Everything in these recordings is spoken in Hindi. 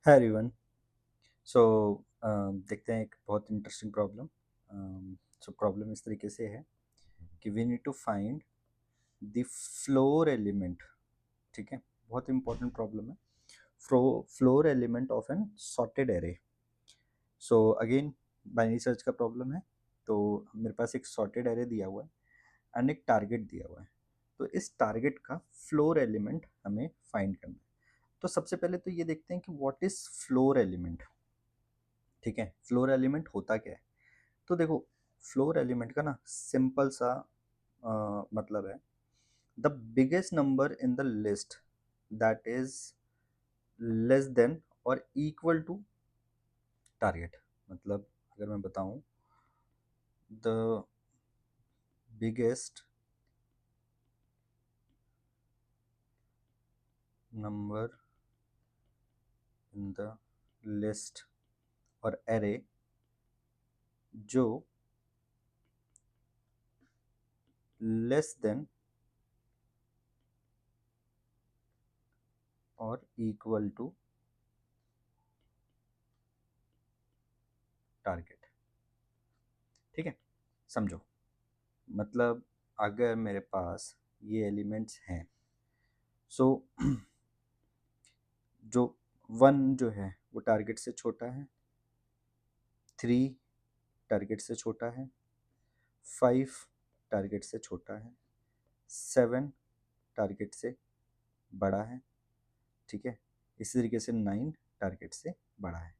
Hi everyone. सो देखते हैं एक बहुत इंटरेस्टिंग प्रॉब्लम। सो प्रॉब्लम इस तरीके से है कि we need to find the floor element. ठीक है, बहुत इंपॉर्टेंट प्रॉब्लम है। Floor element of an sorted array. So again binary search का प्रॉब्लम है। तो मेरे पास एक सॉर्टेड एरे दिया हुआ है एंड एक टारगेट दिया हुआ है। तो इस टारगेट का फ्लोर एलिमेंट हमें फाइंड करना है। तो सबसे पहले तो ये देखते हैं कि व्हाट इज फ्लोर एलिमेंट। ठीक है, फ्लोर एलिमेंट होता क्या है। तो देखो, फ्लोर एलिमेंट का ना सिंपल सा मतलब है the biggest number in the list that is less than और इक्वल टू टारगेट। मतलब अगर मैं बताऊं, the biggest number in the list और एरे जो लेस देन और इक्वल टू टारगेट। ठीक है, समझो। मतलब अगर मेरे पास ये एलिमेंट्स हैं, सो जो 1 जो है वो टारगेट से छोटा है, 3 टारगेट से छोटा है, 5 टारगेट से छोटा है, 7 टारगेट से बड़ा है। ठीक है, इसी तरीके से 9 टारगेट से बड़ा है।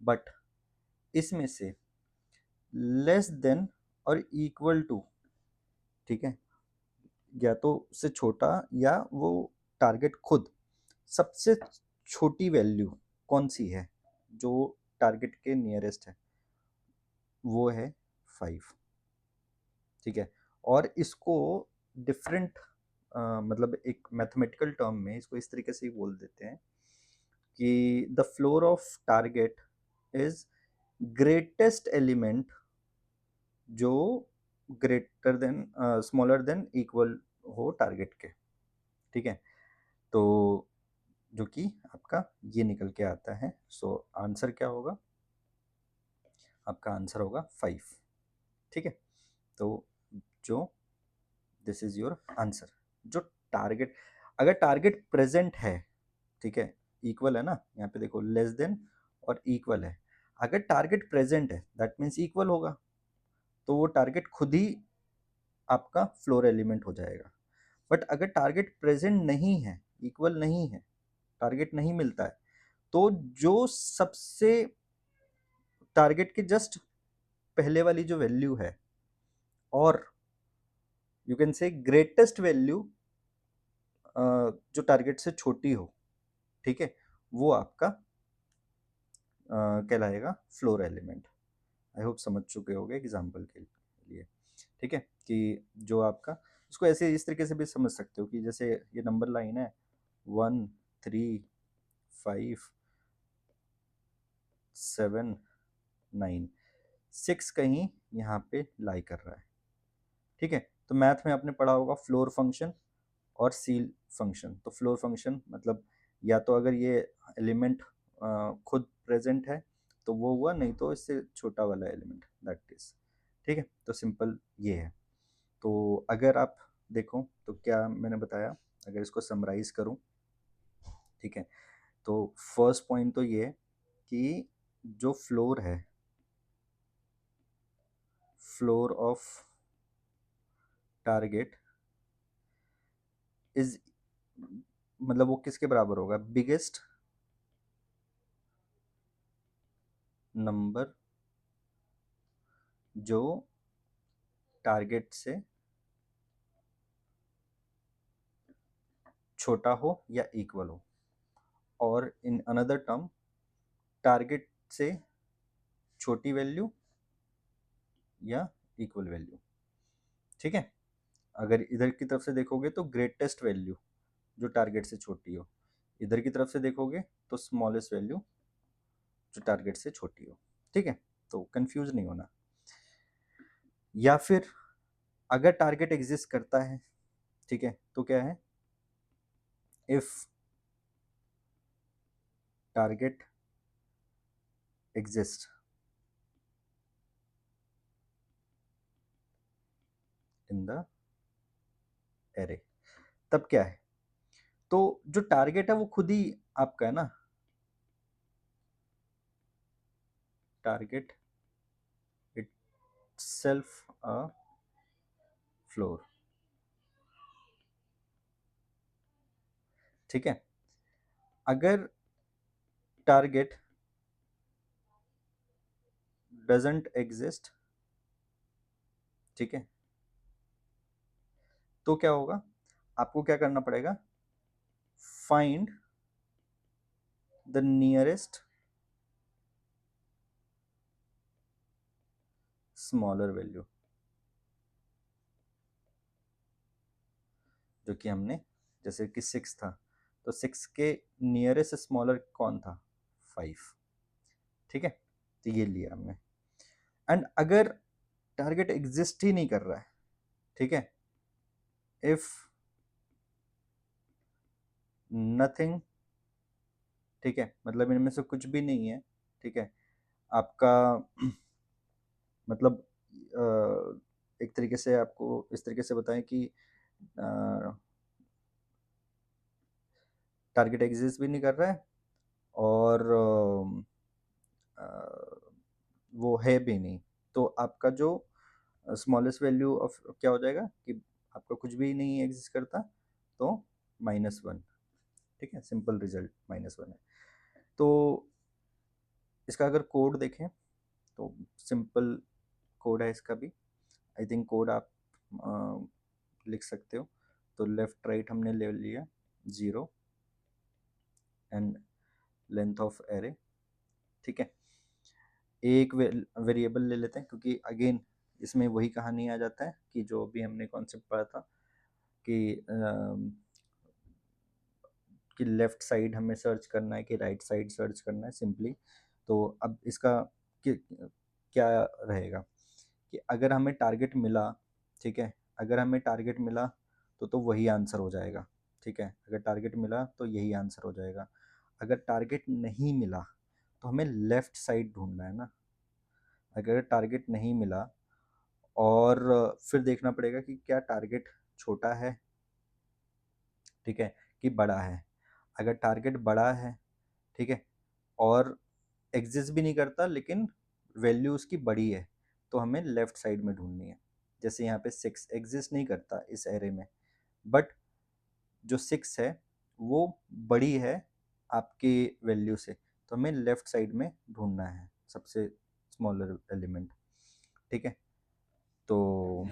बट इसमें से लेस देन और इक्वल टू, ठीक है, या तो उससे छोटा या वो टारगेट खुद, सबसे छोटी वैल्यू कौन सी है जो टारगेट के नियरेस्ट है, वो है 5। ठीक है, और इसको डिफरेंट मतलब एक मैथमेटिकल टर्म में इसको इस तरीके से ही बोल देते हैं कि the floor of target is greatest element जो greater than smaller than equal हो टारगेट के। ठीक है, तो जो कि आपका ये निकल के आता है। सो आंसर क्या होगा, आपका आंसर होगा 5। ठीक है, तो जो दिस इज योर आंसर। जो टारगेट, अगर टारगेट प्रेजेंट है, ठीक है, इक्वल है ना, यहाँ पे देखो लेस देन और इक्वल है। अगर टारगेट प्रेजेंट है दैट मीन्स इक्वल होगा, तो वो टारगेट खुद ही आपका फ्लोर एलिमेंट हो जाएगा। बट अगर टारगेट प्रेजेंट नहीं है, इक्वल नहीं है, टारगेट नहीं मिलता है, तो जो सबसे टारगेट के जस्ट पहले वाली जो वैल्यू है, और you can say greatest value जो टारगेट से छोटी हो, ठीक है, वो आपका कहलाएगा फ्लोर एलिमेंट। आई होप समझ चुके होंगे एग्जाम्पल के लिए। ठीक है, कि जो आपका, इसको ऐसे इस तरीके से भी समझ सकते हो कि जैसे ये नंबर लाइन है 1 3 5 7 9, 6 कहीं यहाँ पे लाई कर रहा है। ठीक है, तो मैथ में आपने पढ़ा होगा फ्लोर फंक्शन और सील फंक्शन। तो फ्लोर फंक्शन मतलब या तो अगर ये एलिमेंट खुद प्रेजेंट है तो वो हुआ, नहीं तो इससे छोटा वाला एलिमेंट दैट इज। ठीक है, तो सिंपल ये है। तो अगर आप देखो तो क्या मैंने बताया, अगर इसको समराइज करूं, ठीक है, तो फर्स्ट पॉइंट तो ये है कि जो फ्लोर है, फ्लोर ऑफ टारगेट इज, मतलब वो किसके बराबर होगा, बिगेस्ट नंबर जो टारगेट से छोटा हो या इक्वल हो, और इन अनदर टर्म टारगेट से छोटी वैल्यू या इक्वल वैल्यू। ठीक है, अगर इधर की तरफ से देखोगे तो ग्रेटेस्ट वैल्यू जो टारगेट से छोटी हो, इधर की तरफ से देखोगे तो स्मॉलेस्ट वैल्यू जो टारगेट से छोटी हो। ठीक है, तो कंफ्यूज नहीं होना। या फिर अगर टारगेट एग्जिस्ट करता है, ठीक है, तो क्या है, if target exist in the array, तब क्या है? तो जो टारगेट है वो खुद ही आपका है ना, टारगेट itself a floor, ठीक है। अगर टारगेट डजंट एग्जिस्ट, ठीक है, तो क्या होगा? आपको क्या करना पड़ेगा? Find the nearest smaller value, जो कि हमने, जैसे कि 6 था, तो 6 के नियरेस्ट स्मॉलर कौन था? 5, ठीक है। तो ये लिया हमने। एंड अगर टारगेट एग्जिस्ट ही नहीं कर रहा है, ठीक है, इफ नथिंग, ठीक है, मतलब इनमें से कुछ भी नहीं है, ठीक है, आपका मतलब एक तरीके से आपको इस तरीके से बताएं कि टारगेट एग्जिस्ट भी नहीं कर रहा है और वो है भी नहीं, तो आपका जो स्मॉलेस्ट वैल्यू ऑफ क्या हो जाएगा कि आपका कुछ भी नहीं एग्जिस्ट करता, तो -1, ठीक है, सिंपल रिजल्ट -1 है। तो इसका अगर कोड देखें तो सिंपल कोड है इसका भी। आई थिंक कोड आप लिख सकते हो। तो लेफ्ट राइट हमने ले लिया 0 एंड लेंथ ऑफ एरे, ठीक है। एक वेरिएबल ले लेते हैं, क्योंकि अगेन इसमें वही कहानी आ जाता है कि जो भी हमने कॉन्सेप्ट पढ़ा था कि लेफ़्ट साइड हमें सर्च करना है कि राइट साइड सर्च करना है सिंपली। तो अब इसका क्या रहेगा कि अगर हमें टारगेट मिला, ठीक है, अगर हमें टारगेट मिला तो वही आंसर हो जाएगा, ठीक है, अगर टारगेट मिला तो यही आंसर हो जाएगा। अगर टारगेट नहीं मिला तो हमें लेफ़्ट साइड ढूंढना है ना। अगर टारगेट नहीं मिला और फिर देखना पड़ेगा कि क्या टारगेट छोटा है, ठीक है, कि बड़ा है। अगर टारगेट बड़ा है, ठीक है, और एग्जिस्ट भी नहीं करता लेकिन वैल्यू उसकी बड़ी है, तो हमें लेफ्ट साइड में ढूंढनी है। जैसे यहाँ पे 6 एग्जिस्ट नहीं करता इस एरे में, बट जो 6 है वो बड़ी है आपके वैल्यू से, तो हमें लेफ्ट साइड में ढूंढना है सबसे स्मॉलर एलिमेंट, ठीक है। तो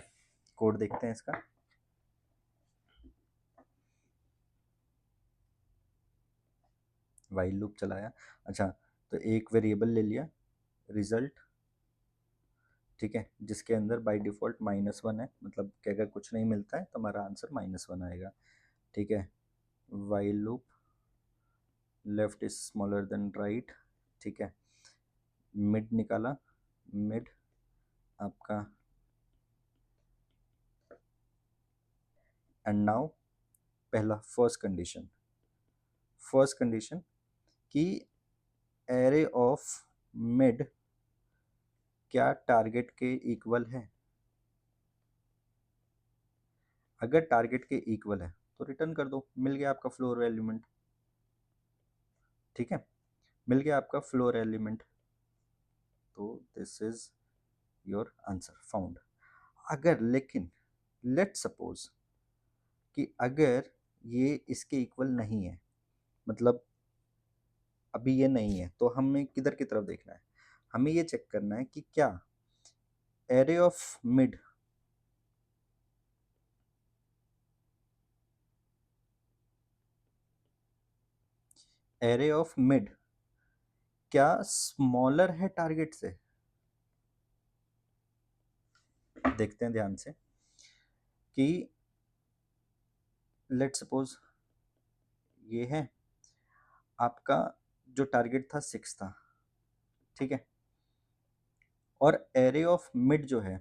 कोड देखते हैं इसका। वाइल लूप चलाया, अच्छा, तो एक वेरिएबल ले लिया रिजल्ट, ठीक है, जिसके अंदर बाय डिफ़ॉल्ट -1 है, मतलब कि अगर कुछ नहीं मिलता है तो हमारा आंसर -1 आएगा, ठीक है। While loop left is smaller than right, ठीक है, मिड निकाला, मिड आपका, एंड नाउ पहला फर्स्ट कंडीशन कि एरे ऑफ मिड क्या टारगेट के इक्वल है। अगर टारगेट के इक्वल है तो रिटर्न कर दो, मिल गया आपका फ्लोर एलिमेंट, ठीक है, मिल गया आपका फ्लोर एलिमेंट, तो this is your answer found. अगर लेकिन लेट सपोज कि अगर ये इसके इक्वल नहीं है, मतलब अभी ये नहीं है, तो हमें किधर की तरफ देखना है? हमें ये चेक करना है कि क्या array of mid array of mid क्या स्मॉलर है टारगेट से। देखते हैं ध्यान से कि लेट सपोज ये है आपका, जो टारगेट था 6 था, ठीक है, और एरे ऑफ मिड जो है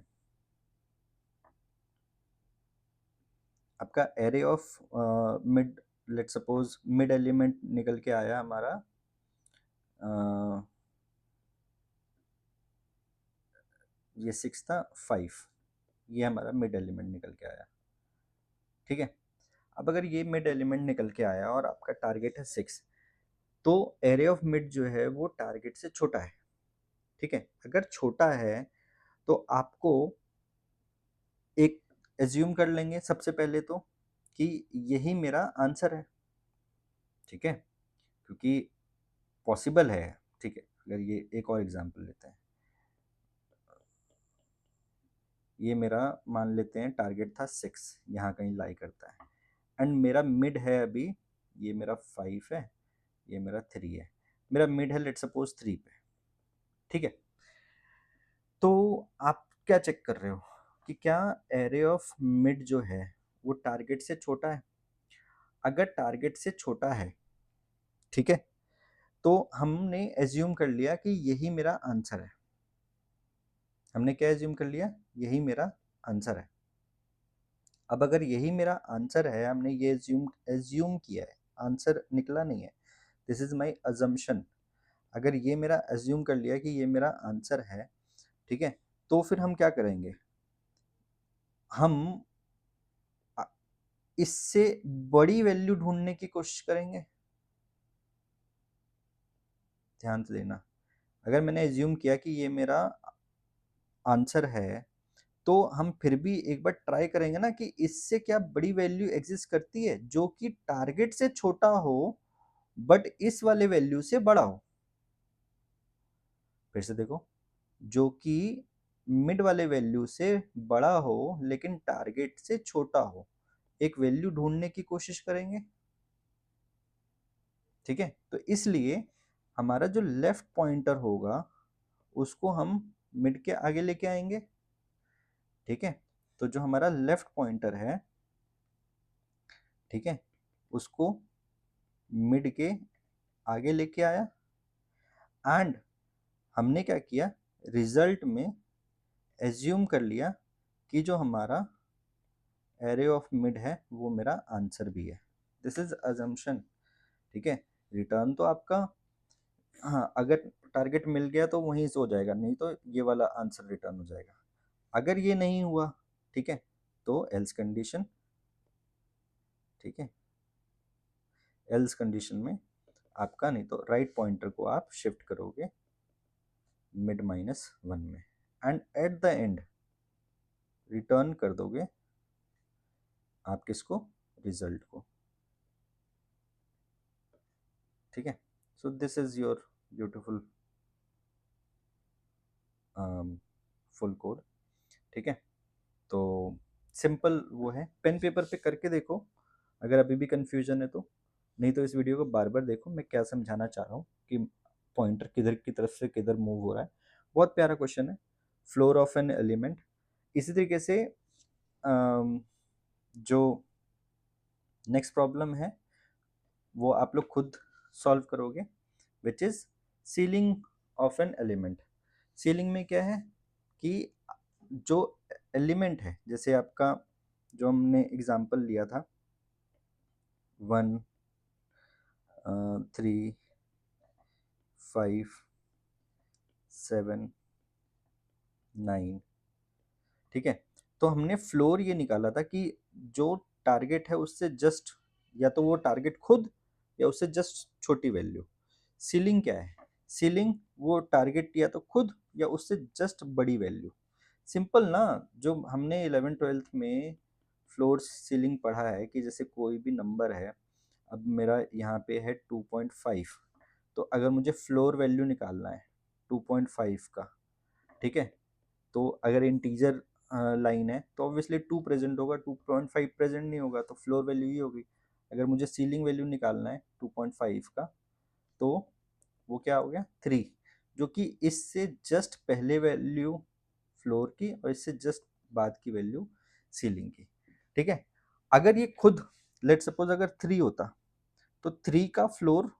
आपका, array of mid, let suppose mid element निकल के आया हमारा ये 6 था, 5, ये हमारा मिड एलिमेंट निकल के आया। ठीक है, अब अगर ये मिड एलिमेंट निकल के आया और आपका टारगेट है 6, तो एरे ऑफ मिड जो है वो टारगेट से छोटा है। ठीक है, अगर छोटा है तो आपको एक एज्यूम कर लेंगे सबसे पहले तो कि यही मेरा आंसर है। ठीक है, क्योंकि पॉसिबल है। ठीक है, अगर ये एक और एग्जांपल लेते हैं, ये मेरा मान लेते हैं टारगेट था 6, यहाँ कहीं लाई करता है, एंड मेरा मिड है अभी, ये मेरा 5 है, ये मेरा 3 है, मेरा मिड है लेट सपोज 3 पे। ठीक है, तो आप क्या चेक कर रहे हो कि क्या एरे ऑफ मिड जो है वो टारगेट से छोटा है? अगर टारगेट से छोटा है, ठीक है, तो हमने एज्यूम कर लिया कि यही मेरा आंसर है। हमने क्या एज्यूम कर लिया? यही मेरा आंसर है। अब अगर यही मेरा आंसर है, हमने ये एज्यूम किया है, आंसर निकला नहीं है, दिस इज माय अजम्पशन। अगर ये मेरा एज्यूम कर लिया कि ये मेरा आंसर है, ठीक है, तो फिर हम क्या करेंगे? हम इससे बड़ी वैल्यू ढूंढने की कोशिश करेंगे। ध्यान से देना, अगर मैंने एज्यूम किया कि ये मेरा आंसर है, तो हम फिर भी एक बार ट्राई करेंगे ना कि इससे क्या बड़ी वैल्यू एग्जिस्ट करती है जो कि टारगेट से छोटा हो बट इस वाले वैल्यू से बड़ा हो। फिर से देखो, जो कि मिड वाले वैल्यू से बड़ा हो लेकिन टारगेट से छोटा हो, एक वैल्यू ढूंढने की कोशिश करेंगे। ठीक है, तो इसलिए हमारा जो लेफ्ट पॉइंटर होगा उसको हम मिड के आगे लेके आएंगे। ठीक है, तो जो हमारा लेफ्ट पॉइंटर है, ठीक है, उसको मिड के आगे लेके आया, एंड हमने क्या किया? रिजल्ट में एज्यूम कर लिया कि जो हमारा एरे ऑफ मिड है वो मेरा आंसर भी है। This is assumption. ठीक है, रिटर्न तो आपका, हाँ, अगर टारगेट मिल गया तो वहीं से हो जाएगा, नहीं तो ये वाला आंसर रिटर्न हो जाएगा। अगर ये नहीं हुआ, ठीक है, तो एल्स कंडीशन। ठीक है, एल्स कंडीशन में आपका, नहीं तो राइट पॉइंटर को आप शिफ्ट करोगे मिड -1 में, and at the end return कर दोगे आप किसको? रिजल्ट को। ठीक है, so this is your beautiful full code. ठीक है, तो सिंपल वो है, पेन पेपर पे करके देखो अगर अभी भी कंफ्यूजन है तो, नहीं तो इस वीडियो को बार बार देखो मैं क्या समझाना चाह रहा हूँ कि पॉइंटर किधर की तरफ से किधर मूव हो रहा है। बहुत प्यारा क्वेश्चन है, फ्लोर ऑफ एन एलिमेंट। इसी तरीके से जो नेक्स्ट प्रॉब्लम है वो आप लोग खुद सॉल्व करोगे, which is ceiling of an element. Ceiling में क्या है कि जो एलिमेंट है, जैसे आपका जो हमने एग्जांपल लिया था 1 3 5 7 9, ठीक है, तो हमने फ्लोर ये निकाला था कि जो टारगेट है उससे जस्ट, या तो वो टारगेट खुद या उससे जस्ट छोटी वैल्यू। सीलिंग क्या है? सीलिंग वो टारगेट या तो खुद या उससे जस्ट बड़ी वैल्यू। सिंपल ना, जो हमने 11th-12th में फ्लोर सीलिंग पढ़ा है कि जैसे कोई भी नंबर है, अब मेरा यहाँ पे है 2.5, तो अगर मुझे फ्लोर वैल्यू निकालना है 2.5 का, ठीक है, तो अगर इंटीजर लाइन है तो ऑब्वियसली 2 प्रेजेंट होगा, 2.5 प्रेजेंट नहीं होगा, तो फ्लोर वैल्यू ही होगी। अगर मुझे सीलिंग वैल्यू निकालना है 2.5 का, तो वो क्या हो गया? 3, जो कि इससे जस्ट पहले वैल्यू फ्लोर की और इससे जस्ट बाद की वैल्यू सीलिंग की। ठीक है, अगर ये खुद लेट सपोज अगर 3 होता, तो 3 का फ्लोर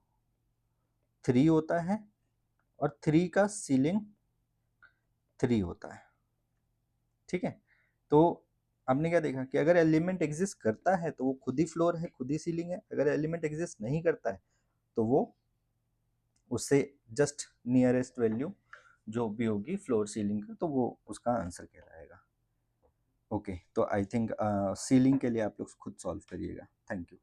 3 होता है और 3 का सीलिंग 3 होता है। ठीक है, तो आपने क्या देखा कि अगर एलिमेंट एग्जिस्ट करता है तो वो खुद ही फ्लोर है, खुद ही सीलिंग है। अगर एलिमेंट एग्जिस्ट नहीं करता है तो वो उससे जस्ट नियरेस्ट वैल्यू जो भी होगी फ्लोर सीलिंग का, तो वो उसका आंसर कहलाएगा। ओके, तो आई थिंक सीलिंग के लिए आप लोग खुद सॉल्व करिएगा। Thank you.